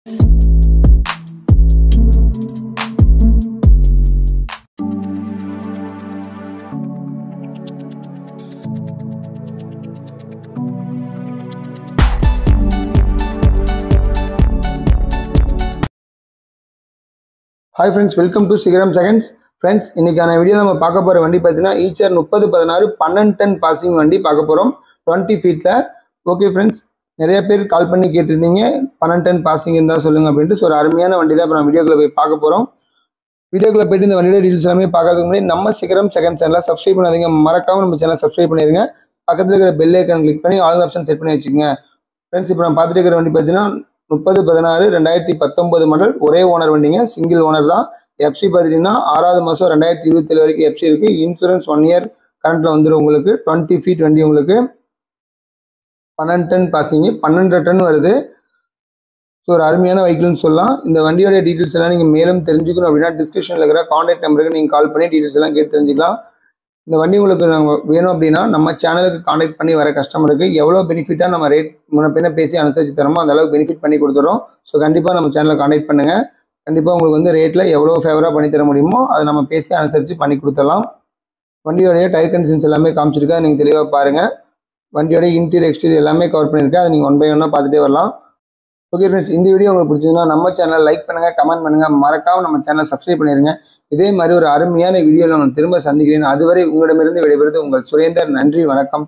Hi friends, welcome to Sigaram Seconds. Friends, இன்னைக்கான video நம்ம பார்க்க போற வண்டி பார்த்தீங்கன்னா ஈச்சர் 3016 12 டன் பாசிங் வண்டி பார்க்க போறோம் 20 ஃபீட்ல. ஓகே ஃப்ரெண்ட்ஸ், நிறைய பேர் கால் பண்ணி கேட்டிருந்தீங்க 12 டன் பாசிங் இருந்தால் சொல்லுங்க அப்படின்ட்டு. ஸோ ஒரு அருமையான வண்டி தான் இப்போ நம்ம வீடியோக்குள்ள போய் பார்க்க போறோம். வீடியோக்குள்ள போயிட்டு இந்த வண்டியோட டீடைல்ஸ் எல்லாமே பார்க்கறதுக்கு முன்னாடி நம்ம சிகரம் செகண்ட் சேனலை சப்ஸ்கிரைப் பண்ணாதீங்க, மறக்காம நம்ம சேனலை சப்ஸ்கிரைப் பண்ணிருங்க. பக்கத்தில் இருக்கிற பெல் ஐக்கான் கிளிக் பண்ணி ஆல் ஆப்ஷன் செட் பண்ணி வச்சுக்கோங்க. ஃப்ரெண்ட்ஸ், இப்போ நம்ம பார்த்துட்டு இருக்கிற வண்டி பார்த்தீங்கன்னா 3016 2019 மாடல், ஒரே ஓனர் வண்டிங்க, சிங்கிள் ஓனர் தான். எஃப்சி பார்த்துட்டிங்கன்னா 6வது மாதம் 2027 வரைக்கும் எஃப்சி இருக்குது. இன்சூரன்ஸ் 1 இயர் கரண்ட்டில் வந்துடும் உங்களுக்கு. 20 ஃபீட் வண்டி உங்களுக்கு 12 டன் பாசிங்கு, 12 டன் வருது. ஸோ ஒரு அருமையான வெஹிக்கிள்னு சொல்லலாம். இந்த வண்டியோட டீட்டெயில்ஸ் எல்லாம் நீங்கள் மேலும் தெரிஞ்சுக்கணும் அப்படின்னா டிஸ்கிரிப்ஷனில் இருக்கிற கான்டாக்ட் நம்பருக்கு நீங்கள் கால் பண்ணி டீட்டெயில்ஸ் எல்லாம் கேட்டு தெரிஞ்சுக்கலாம். இந்த வண்டி உங்களுக்கு நாங்கள் வேணும் அப்படின்னா நம்ம சேனலுக்கு கான்டாக்ட் பண்ணி வர கஸ்டமருக்கு எவ்வளோ பெனிஃபிட்டாக நம்ம ரேட் முன்ன பின்ன பேசி அனுசரித்து தரமோ அந்த அளவுக்கு பெனிஃபிட் பண்ணி கொடுத்துறோம். ஸோ கண்டிப்பாக நம்ம சேனலை கான்டாக்ட் பண்ணுங்கள். கண்டிப்பாக உங்களுக்கு வந்து ரேட்டில் எவ்வளோ ஃபேவராக பண்ணி தர முடியுமோ அதை நம்ம பேசி அனுசரித்து பண்ணி கொடுத்துடலாம். வண்டியோடைய டயர் கண்டிஷன்ஸ் எல்லாமே காமிச்சிருக்கேன், நீங்கள் தெளிவாக பாருங்கள். வண்டியோட இன்டீரியர் எக்ஸ்டீரியர் எல்லாமே கவர் பண்ணியிருக்கேன், அதை நீங்கள் 1 by 1 பார்த்துட்டே வரலாம். ஓகே ஃப்ரெண்ட்ஸ், இந்த வீடியோ உங்களுக்கு பிடிச்சதுன்னா நம்ம சேனலை லைக் பண்ணுங்கள், கமெண்ட் பண்ணுங்கள், மறக்காமல் நம்ம சேனலை சப்ஸ்கிரைப் பண்ணிடுங்க. இதே மாதிரி ஒரு அருமையான வீடியோவில் நான் திரும்ப சந்திக்கிறேன். அதுவரை உங்களிடமிருந்து விடைபெறுவது உங்கள் சுரேந்தர். நன்றி, வணக்கம்.